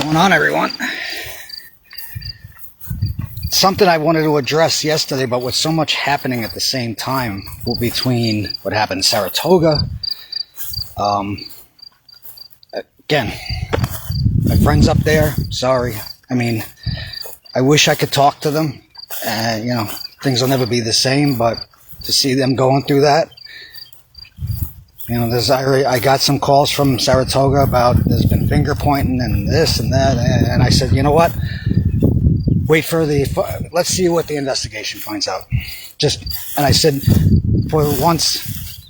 going on, everyone? Something I wanted to address yesterday, but with so much happening at the same time between what happened in Saratoga. Again, my friends up there, sorry. I mean, I wish I could talk to them. You know, things will never be the same, but to see them going through that, you know, I got some calls from Saratoga about there's been finger pointing and this and that, and I said, you know what? Wait for let's see what the investigation finds out. And I said, for once,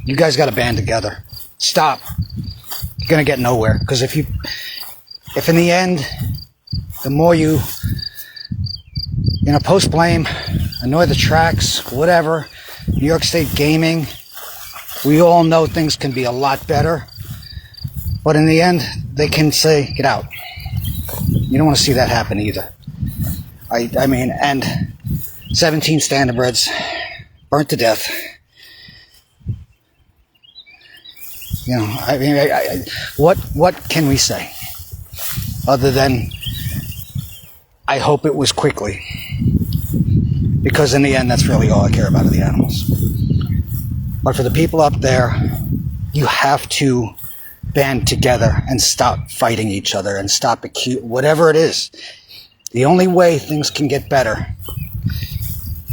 you guys got to band together. Stop. You're gonna get nowhere, because if in the end, the more you post blame, annoy the tracks, whatever, New York State gaming. We all know things can be a lot better, but in the end, they can say, get out. You don't want to see that happen either. I mean, and 17 standardbreds burnt to death. You know, I mean, what can we say other than I hope it was quickly, because in the end, that's really all I care about are the animals. But for the people up there, you have to band together and stop fighting each other and stop whatever it is. The only way things can get better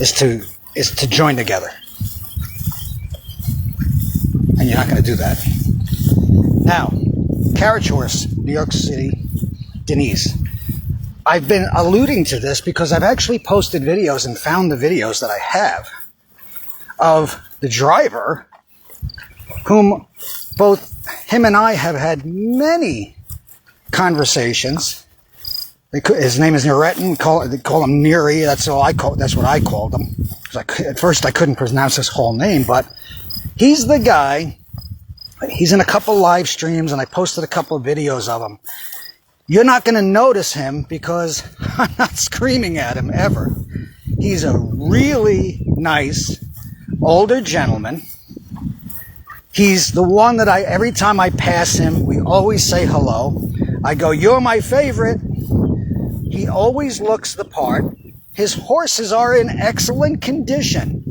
is to join together. And you're not going to do that. Now, Carriage horse, New York City, Deniz. I've been alluding to this because I've actually posted videos and found the videos that I have of the driver, whom both him and I have had many conversations. His name is Nurettin. They call him Neri. That's what I called him. At first I couldn't pronounce his whole name, but he's the guy. He's in a couple live streams, and I posted a couple of videos of him. You're not going to notice him because I'm not screaming at him ever. He's a really nice older gentleman. He's the one that every time I pass him, we always say hello. I go, you're my favorite. He always looks the part. His horses are in excellent condition.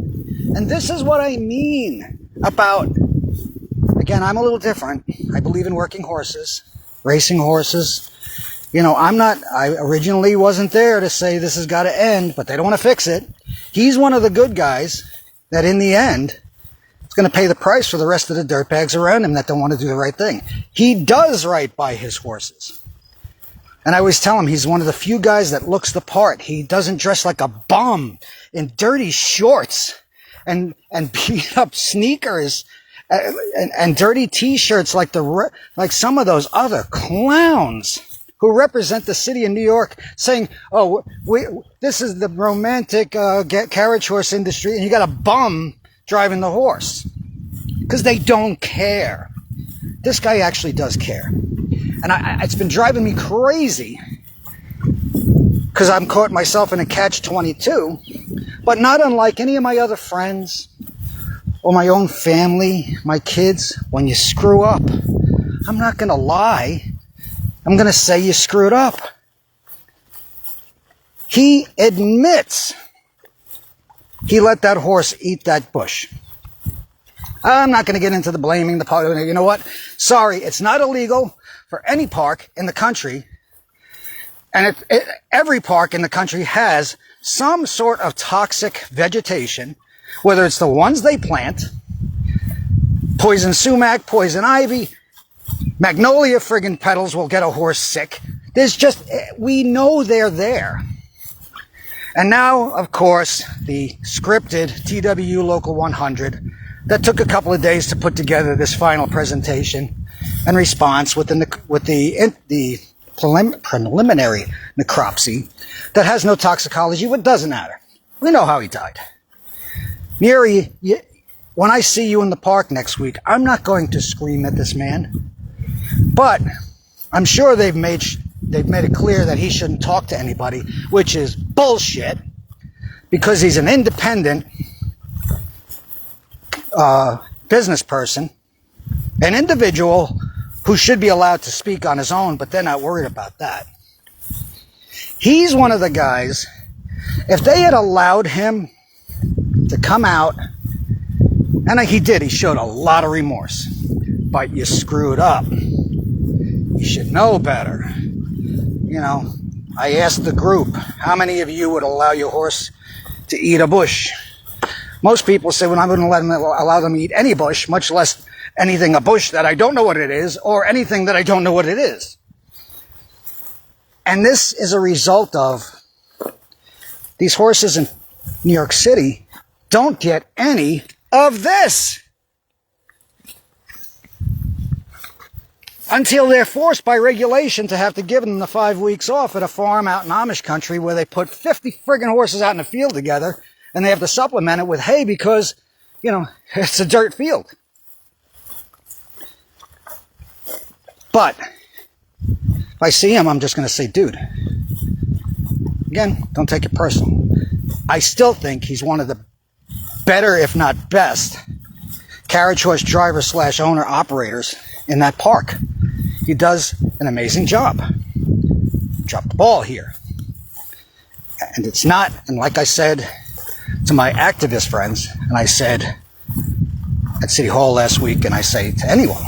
And this is what I mean about, again, I'm a little different. I believe in working horses, racing horses. You know, I originally wasn't there to say this has got to end, but they don't want to fix it. He's one of the good guys that in the end is going to pay the price for the rest of the dirtbags around him that don't want to do the right thing. He does right by his horses. And I always tell him he's one of the few guys that looks the part. He doesn't dress like a bum in dirty shorts and beat up sneakers and dirty t-shirts like some of those other clowns who represent the city of New York, saying, oh, this is the romantic carriage horse industry, and you got a bum driving the horse. Because they don't care. This guy actually does care. And it's been driving me crazy, because I'm caught myself in a catch-22, but not unlike any of my other friends or my own family, my kids. When you screw up, I'm not going to lie. I'm going to say you screwed up. He admits he let that horse eat that bush. I'm not going to get into the blaming the park. You know what? Sorry, it's not illegal for any park in the country. And every park in the country has some sort of toxic vegetation, whether it's the ones they plant, poison sumac, poison ivy, magnolia friggin' petals will get a horse sick. We know they're there. And now, of course, the scripted TWU Local 100 that took a couple of days to put together this final presentation and response with the preliminary necropsy that has no toxicology, but doesn't matter. We know how he died. Neri, when I see you in the park next week, I'm not going to scream at this man. But I'm sure they've made it clear that he shouldn't talk to anybody, which is bullshit, because he's an independent business person, an individual who should be allowed to speak on his own, but they're not worried about that. He's one of the guys, if they had allowed him to come out, and he did, he showed a lot of remorse, but you screwed up. You should know better. You know, I asked the group, how many of you would allow your horse to eat a bush? Most people say, well, I wouldn't allow them to eat any bush, much less anything a bush that I don't know what it is, or anything that I don't know what it is. And this is a result of these horses in New York City don't get any of this. Until they're forced by regulation to have to give them the 5 weeks off at a farm out in Amish country where they put 50 friggin' horses out in the field together and they have to supplement it with hay because, you know, it's a dirt field. But if I see him, I'm just going to say, dude, again, don't take it personal. I still think he's one of the better, if not best, carriage horse driver / owner operators in that park. He does an amazing job. Dropped the ball here. And it's not, and like I said to my activist friends, and I said at City Hall last week, and I say to anyone,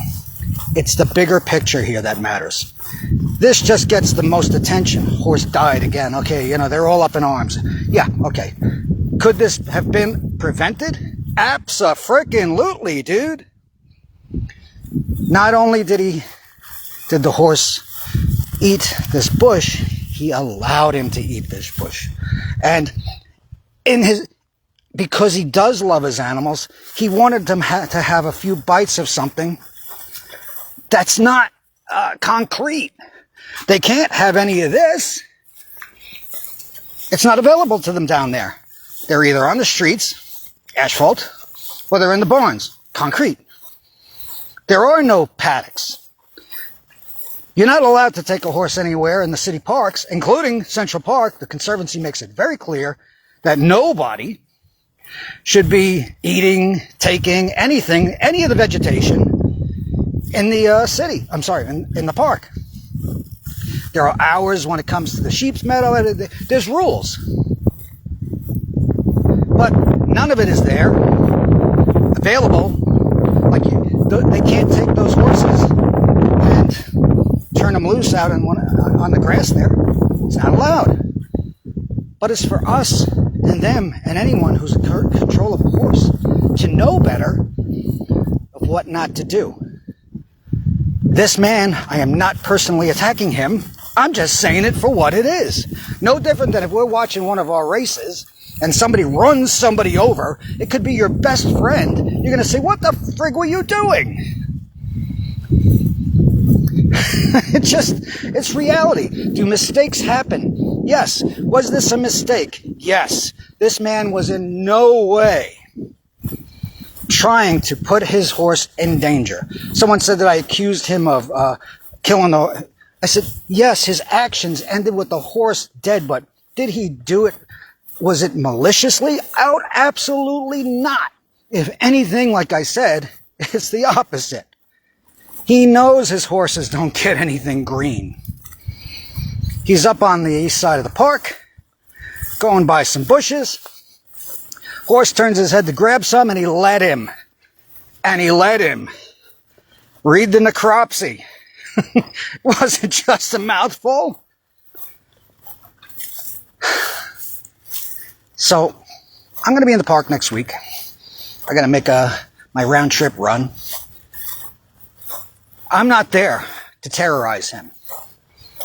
it's the bigger picture here that matters. This just gets the most attention. Horse died again. Okay, you know, they're all up in arms. Yeah, okay. Could this have been prevented? Abso-freaking-lutely, dude. Not only did the horse eat this bush, he allowed him to eat this bush. And because he does love his animals, he wanted them to have a few bites of something that's not concrete. They can't have any of this. It's not available to them down there. They're either on the streets, asphalt, or they're in the barns, concrete. There are no paddocks. You're not allowed to take a horse anywhere in the city parks, including Central Park. The Conservancy makes it very clear that nobody should be eating, taking anything, any of the vegetation in the city. I'm sorry, in the park. There are hours when it comes to the sheep's meadow. There's rules. But none of it is there, available. Like they can't take those horses and turn them loose out on the grass there. It's not allowed. But it's for us and them and anyone who's in control of a horse to know better of what not to do. This man, I am not personally attacking him. I'm just saying it for what it is. No different than if we're watching one of our races and somebody runs somebody over. It could be your best friend. You're going to say, what the frig were you doing? It's reality. Do mistakes happen? Yes. Was this a mistake? Yes. This man was in no way trying to put his horse in danger. Someone said that I accused him of killing the... I said, yes, his actions ended with the horse dead, but did he do it? Was it maliciously? Out? Absolutely not. If anything, like I said, it's the opposite. He knows his horses don't get anything green. He's up on the east side of the park, going by some bushes. Horse turns his head to grab some, and he let him. And he let him. Read the necropsy. Was it just a mouthful? So, I'm going to be in the park next week. I'm going to make my round trip run. I'm not there to terrorize him.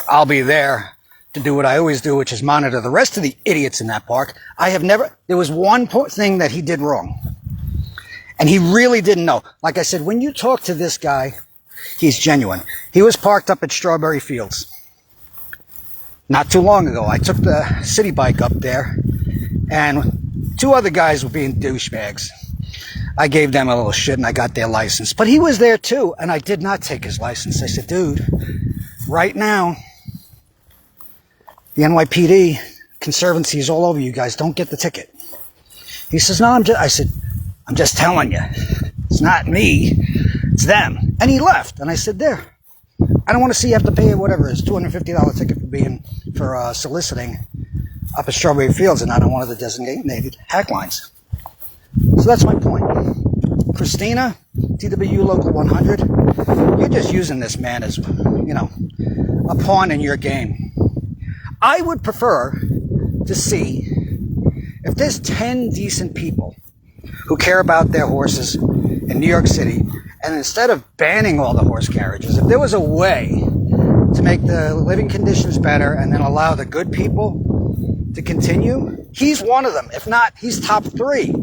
I'll be there to do what I always do, which is monitor the rest of the idiots in that park. There was one thing that he did wrong. And he really didn't know. Like I said, when you talk to this guy, he's genuine. He was parked up at Strawberry Fields not too long ago. I took the city bike up there, and two other guys were being douchebags. I gave them a little shit, and I got their license. But he was there, too, and I did not take his license. I said, dude, right now, the NYPD, Conservancy is all over you guys. Don't get the ticket. He says, no, I said, I'm just telling you. It's not me. It's them. And he left. And I said, there. I don't want to see you have to pay whatever it is, $250 ticket for soliciting up at Strawberry Fields and not on one of the designated hack lines. So that's my point. Christina, TWU Local 100, you're just using this man as, a pawn in your game. I would prefer to see if there's 10 decent people who care about their horses in New York City, and instead of banning all the horse carriages, if there was a way to make the living conditions better and then allow the good people to continue, he's one of them. If not, he's top 3.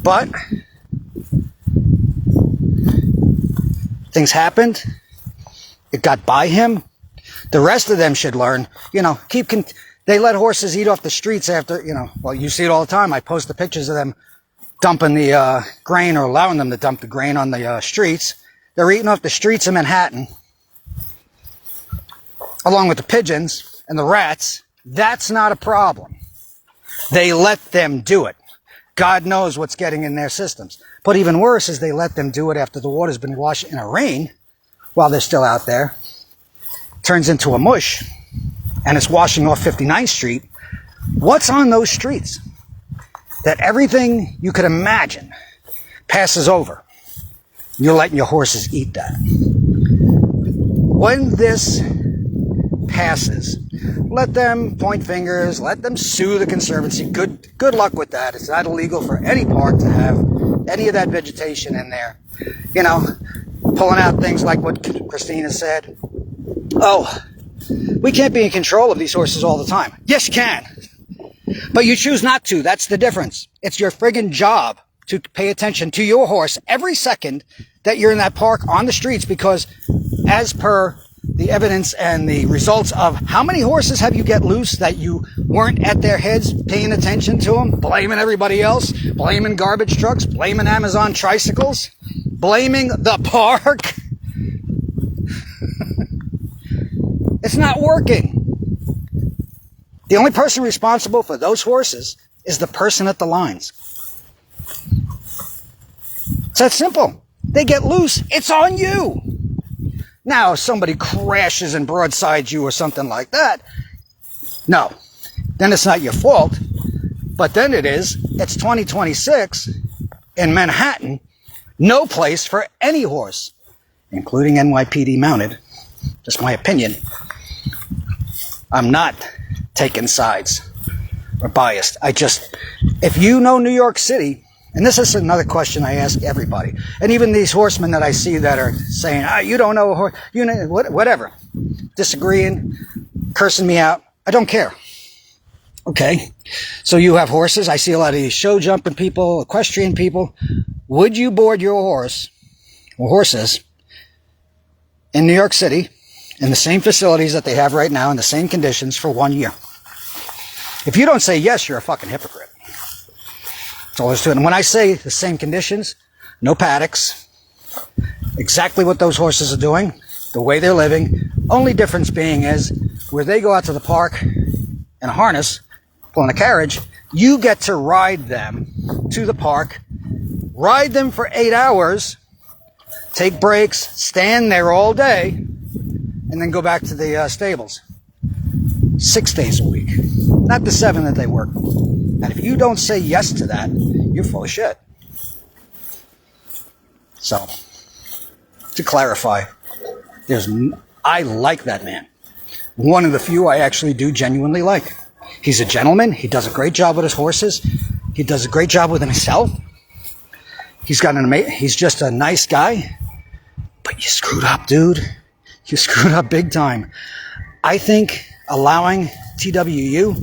But things happened. It got by him. The rest of them should learn, they let horses eat off the streets after, well, you see it all the time. I post the pictures of them dumping the grain or allowing them to dump the grain on the streets. They're eating off the streets of Manhattan, along with the pigeons and the rats. That's not a problem. They let them do it. God knows what's getting in their systems. But even worse is they let them do it after the water's been washed in a rain while they're still out there. Turns into a mush, and it's washing off 59th Street. What's on those streets that everything you could imagine passes over? You're letting your horses eat that. When this passes, let them point fingers, let them sue the Conservancy. Good luck with that. It's not illegal for any park to have any of that vegetation in there. Pulling out things like what Christina said. Oh, we can't be in control of these horses all the time. Yes, you can. But you choose not to. That's the difference. It's your friggin' job to pay attention to your horse every second that you're in that park on the streets, because as per the evidence and the results of how many horses have you get loose that you weren't at their heads paying attention to them, blaming everybody else, blaming garbage trucks, blaming Amazon tricycles, blaming the park. It's not working. The only person responsible for those horses is the person at the lines. It's that simple. They get loose, it's on you. Now, if somebody crashes and broadsides you or something like that, no, then it's not your fault. But then it's 2026 in Manhattan, no place for any horse, including NYPD mounted. Just my opinion. I'm not taking sides or biased. If you know New York City, and this is another question I ask everybody, and even these horsemen that I see that are saying, you don't know a horse, whatever, disagreeing, cursing me out, I don't care. Okay, so you have horses. I see a lot of these show jumping people, equestrian people. Would you board your horse or horses in New York City in the same facilities that they have right now in the same conditions for 1 year? If you don't say yes, you're a fucking hypocrite. That's all there's to it. And when I say the same conditions, no paddocks, exactly what those horses are doing, the way they're living, only difference being is where they go out to the park in a harness, pulling a carriage, you get to ride them to the park, ride them for 8 hours, take breaks, stand there all day, and then go back to the stables. 6 days a week, not the 7 that they work. And if you don't say yes to that, you're full of shit. So, to clarify, I like that man. One of the few I actually do genuinely like. He's a gentleman. He does a great job with his horses. He does a great job with himself. He's just a nice guy. But you screwed up, dude. You screwed up big time. I think allowing TWU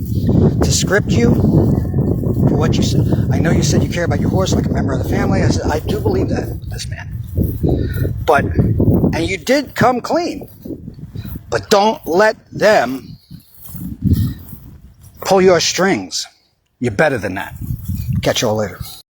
to script you for what you said. I know you said you care about your horse like a member of the family. I said, I do believe that with this man. And you did come clean. But don't let them pull your strings. You're better than that. Catch you all later.